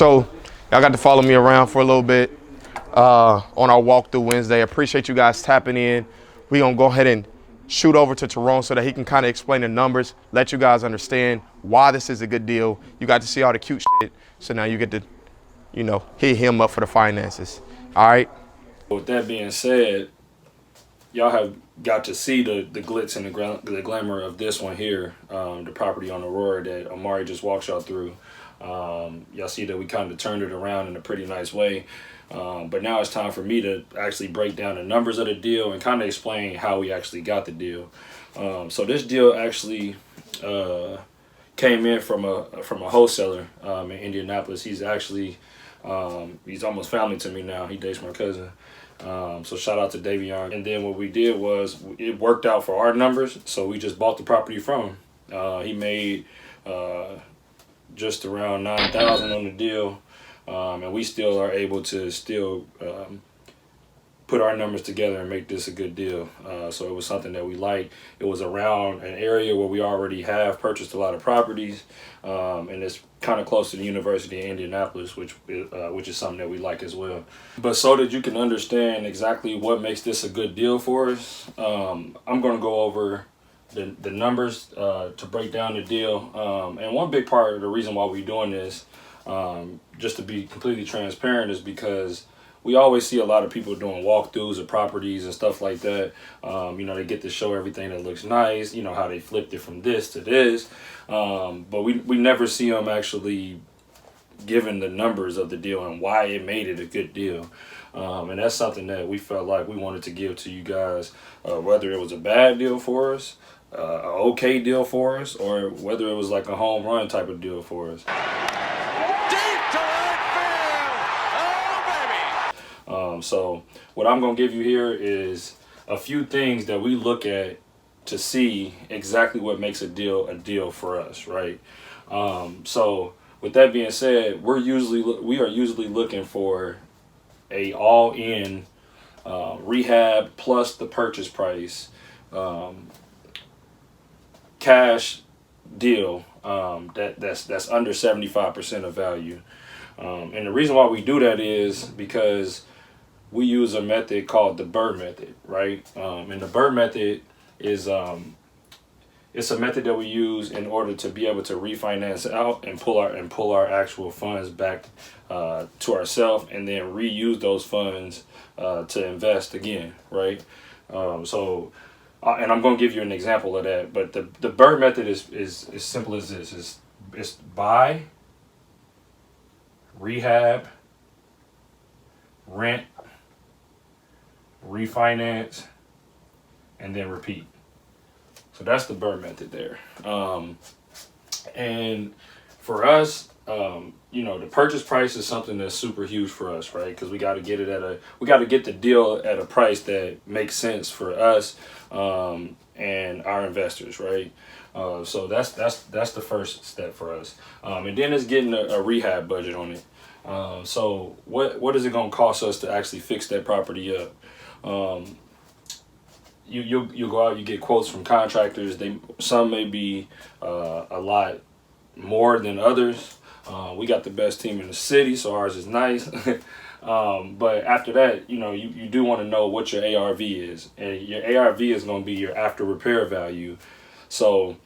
So y'all got to follow me around for a little bit on our walkthrough Wednesday. I appreciate you guys tapping in. We're going to go ahead and shoot over to Terone so that he can kind of explain the numbers, let you guys understand why this is a good deal. You got to see all the cute shit. So now you get to, hit him up for the finances. All right. With that being said, y'all have got to see the glitz and the glamour of this one here, the property on Aurora that Omari just walked y'all through. Y'all see that we kind of turned it around in a pretty nice way. But now it's time for me to actually break down the numbers of the deal and kind of explain how we actually got the deal. So this deal actually came in from a wholesaler in Indianapolis. He's actually he's almost family to me now. He dates my cousin. So shout out to Davion. And then what we did was it worked out for our numbers, so we just bought the property from him. He made just around $9,000 on the deal, and we still are able to put our numbers together and make this a good deal. So it was something that we liked. It was around an area where we already have purchased a lot of properties, and it's kind of close to the University of Indianapolis, which is something that we like as well. But so that you can understand exactly what makes this a good deal for us, I'm going to go over the numbers to break down the deal. And one big part of the reason why we're doing this, just to be completely transparent, is because we always see a lot of people doing walkthroughs of properties and stuff like that. They get to show everything that looks nice, how they flipped it from this to this. But we never see them actually giving the numbers of the deal and why it made it a good deal. And that's something that we felt like we wanted to give to you guys, whether it was a bad deal for us, an okay deal for us, or whether it was like a home run type of deal for us. So what I'm going to give you here is a few things that we look at to see exactly what makes a deal for us, right? So with that being said, we are usually looking for a all-in rehab plus the purchase price cash deal that's under 75% of value. And the reason why we do that is because we use a method called the BRRRR method, right? And the BRRRR method is it's a method that we use in order to be able to refinance out and pull our actual funds back to ourselves, and then reuse those funds to invest again, right? And I'm going to give you an example of that. But the BRRRR method is as simple as this: it's buy, rehab, rent, refinance, and then repeat. So that's the BRRRR method there. And for us, the purchase price is something that's super huge for us, right? Because we got to get the deal at a price that makes sense for us and our investors, right? So that's the first step for us. And then it's getting a rehab budget on it. So what is it going to cost us to actually fix that property up? You go out, you get quotes from contractors. Some may be a lot more than others. We got the best team in the city, so ours is nice. But after that, you do want to know what your ARV is, and your ARV is going to be your after repair value. So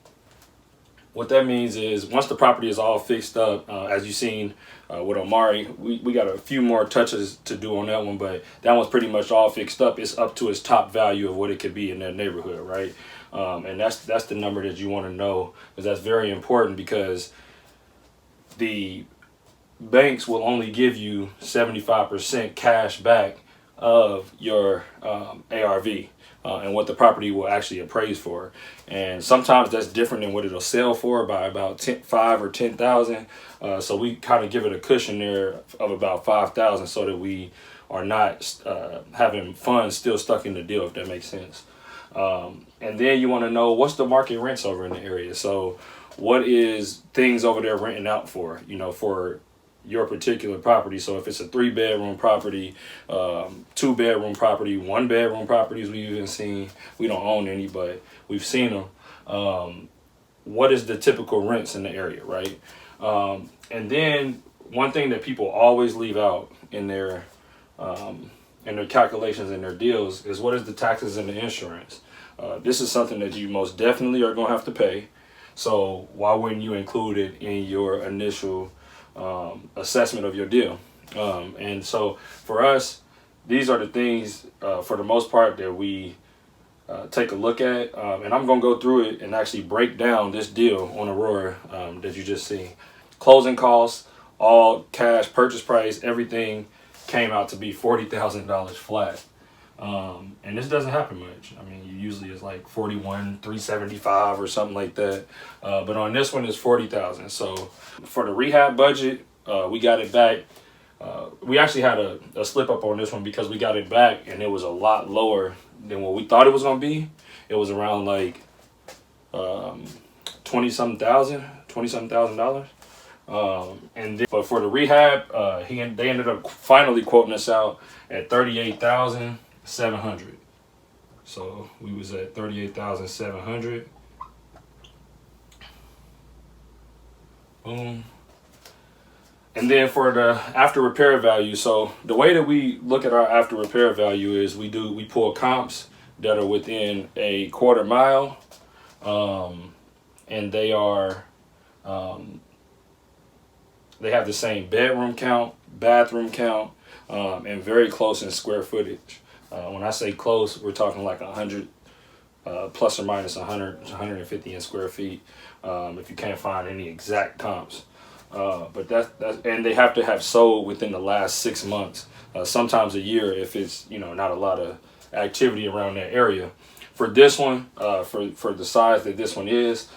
what that means is once the property is all fixed up, as you've seen with Omari, we got a few more touches to do on that one, but that one's pretty much all fixed up. It's up to its top value of what it could be in that neighborhood, right? And that's the number that you want to know, because that's very important, because the banks will only give you 75% cash back of your ARV. And what the property will actually appraise for, and sometimes that's different than what it'll sell for by about 5 or 10,000. So we kind of give it a cushion there of about 5,000, so that we are not having funds still stuck in the deal, if that makes sense. And then you want to know what's the market rents over in the area. So what is things over there renting out for? For your particular property. So if it's a 3-bedroom property, 2-bedroom property, 1-bedroom properties we've even seen. We don't own any, but we've seen them. What is the typical rents in the area, right? And then one thing that people always leave out in their calculations and their deals is what is the taxes and the insurance. This is something that you most definitely are going to have to pay. So why wouldn't you include it in your initial assessment of your deal? And so for us, these are the things for the most part that we take a look at. And I'm going to go through it and actually break down this deal on Aurora that you just seen. Closing costs, all cash, purchase price, everything came out to be $40,000 flat. And this doesn't happen much. I mean, usually it's like 41,375 or something like that. But on this one, it's 40,000. So for the rehab budget, we got it back. We actually had a slip up on this one because we got it back and it was a lot lower than what we thought it was going to be. It was around like $20-something thousand. And then, but for the rehab, they ended up finally quoting us out at 38,700. So we was at 38,700. Boom. And then for the after repair value, so the way that we look at our after repair value is we pull comps that are within a quarter mile, and they are they have the same bedroom count, bathroom count, and very close in square footage. When I say close, we're talking like 100 plus or minus 100, 150 in square feet. If you can't find any exact comps. But that's and they have to have sold within the last 6 months, sometimes a year if it's not a lot of activity around that area. For this one, for the size that this one is,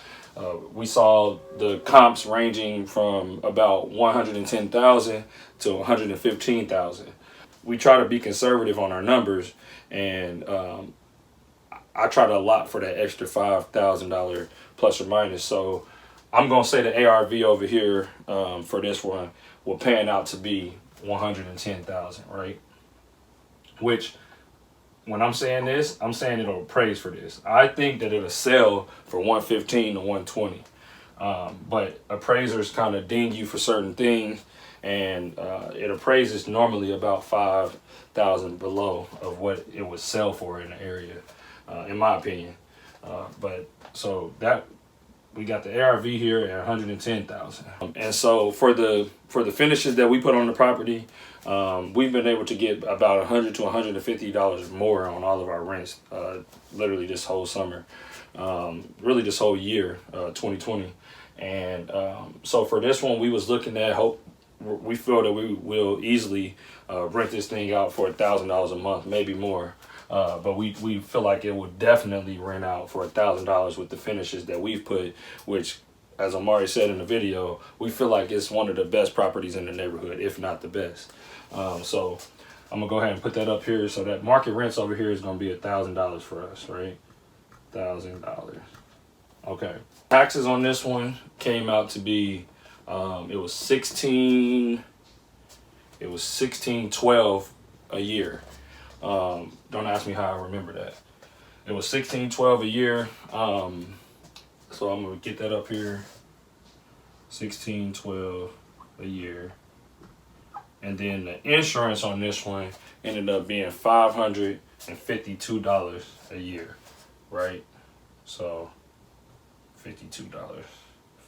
we saw the comps ranging from about 110,000 to 115,000. We try to be conservative on our numbers, and I try to allot for that extra $5,000 plus or minus. So I'm going to say the ARV over here for this one will pan out to be 110,000, right? Which, when I'm saying this, I'm saying it'll appraise for this. I think that it'll sell for 115 to 120. But appraisers kind of ding you for certain things, and it appraises normally about 5,000 below of what it would sell for in the area, in my opinion. But so that we got the ARV here at 110,000. And so for the finishes that we put on the property, we've been able to get about $100 to $150 more on all of our rents, literally this whole summer, really this whole year, 2020. And so for this one, we was looking at we feel that we will easily rent this thing out for $1,000 a month, maybe more. But we feel like it would definitely rent out for $1,000 with the finishes that we've put, which, as Omari said in the video, we feel like it's one of the best properties in the neighborhood, if not the best. So I'm gonna go ahead and put that up here. So that market rents over here is gonna be $1,000 for us, right? $1,000. Okay. Taxes on this one came out to be it was $1612 a year. Don't ask me how I remember that. It was $1612 a year. So I'm gonna get that up here. $1612 a year. And then the insurance on this one ended up being $552 a year, right? So $52,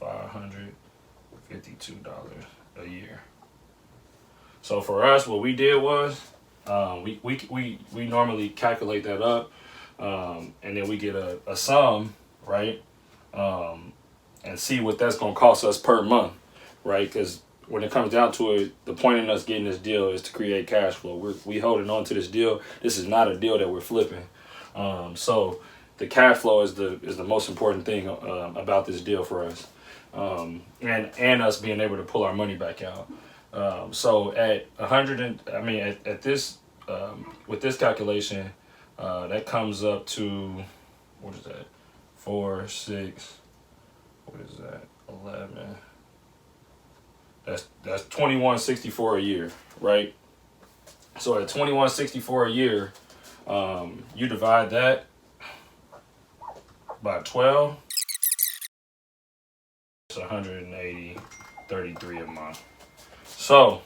$552 a year. So for us, what we did was we normally calculate that up, and then we get a sum, right? And see what that's gonna cost us per month, right? Because when it comes down to it, the point in us getting this deal is to create cash flow. We holding on to this deal. This is not a deal that we're flipping. So the cash flow is the most important thing about this deal for us, and us being able to pull our money back out. So at 100, at this with this calculation, that comes up to, what is that? 4, 6. What is that? 11. That's $2164 a year, right? So at $2164 a year, you divide that by 12. It's $180.33 a month. So,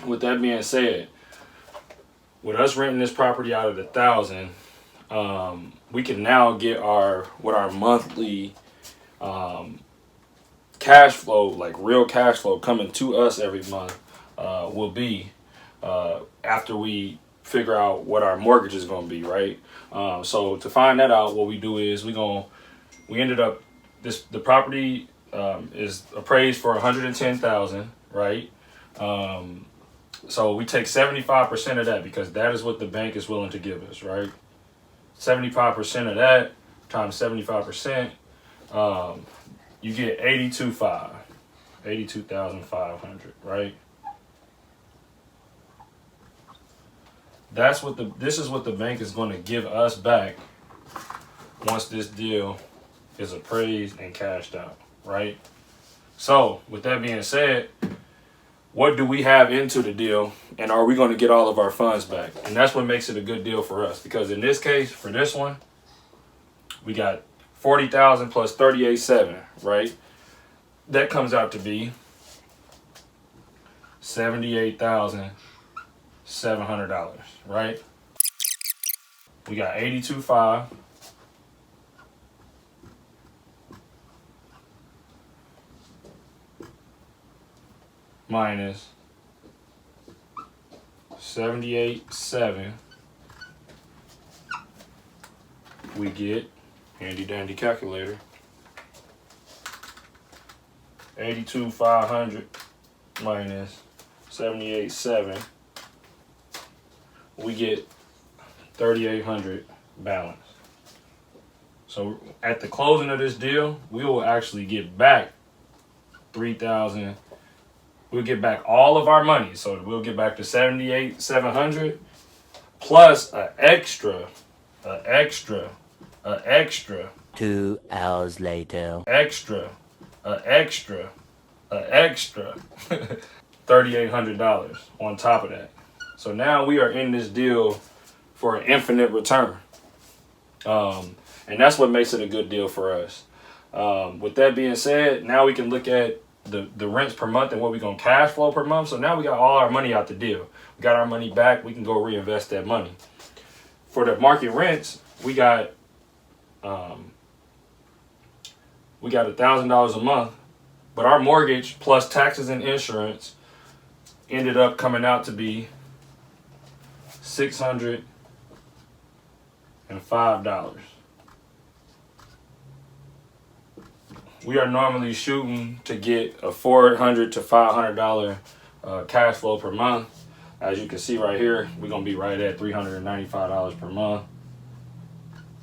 with that being said, with us renting this property out of the 1,000, we can now get what our monthly cash flow, like real cash flow coming to us every month, will be after we figure out what our mortgage is going to be, right? So to find that out, what we do is we ended up the property is appraised for $110,000, right? So we take 75% of that because that is what the bank is willing to give us, right? 75% of that times 75%, you get 82,500, right? This is what the bank is going to give us back once this deal is appraised and cashed out, right? So with that being said, what do we have into the deal, and are we going to get all of our funds back? And that's what makes it a good deal for us, because in this case, for this one, we got 40,000 plus 38.7, right? That comes out to be $78,700, right? We got 82.5 minus 78.7. We get handy dandy calculator. 82,500 minus 78.7. We get 3,800 balance. So at the closing of this deal, we will actually get back 3,000. We'll get back all of our money. So we'll get back to 78,700 plus an extra. 2 hours later. Extra $3,800 on top of that. So now we are in this deal for an infinite return. And that's what makes it a good deal for us. With that being said, now we can look at the rents per month and what we're going to cash flow per month. So now we got all our money out the deal. We got our money back. We can go reinvest that money. For the market rents, we got $1,000 a month, but our mortgage plus taxes and insurance ended up coming out to be $605. We are normally shooting to get a $400 to $500 cash flow per month. As you can see right here, we're gonna be right at $395 per month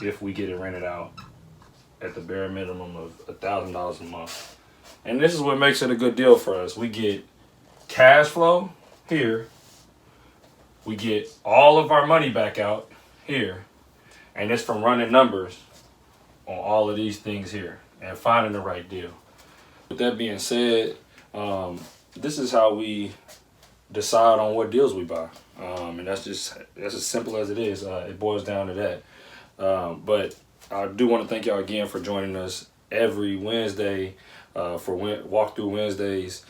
if we get it rented out at the bare minimum of $1,000 a month. And this is what makes it a good deal for us. We get cash flow here, we get all of our money back out here, and it's from running numbers on all of these things here and finding the right deal. With that being said, this is how we decide on what deals we buy, and that's as simple as it is. It boils down to that. But I do want to thank y'all again for joining us every Wednesday for Walkthrough Wednesdays.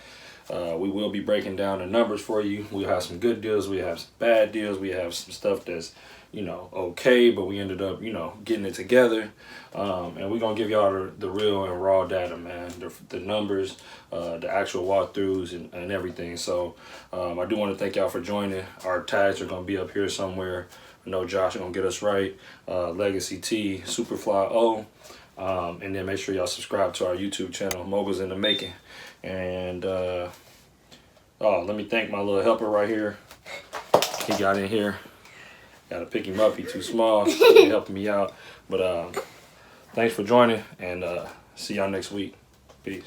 We will be breaking down the numbers for you. We'll have some good deals, we have some bad deals, we have some stuff that's okay, but we ended up getting it together, and we're gonna give y'all the real and raw data, man, the numbers, the actual walkthroughs and everything. So I do want to thank y'all for joining. Our tags are gonna be up here somewhere. I know Josh is gonna get us right. Legacy T, Superfly O, and then make sure y'all subscribe to our YouTube channel, Moguls in the Making. And let me thank my little helper right here. He got in here. Gotta pick him up. He's too small. He's helping me out. But thanks for joining, and see y'all next week. Peace.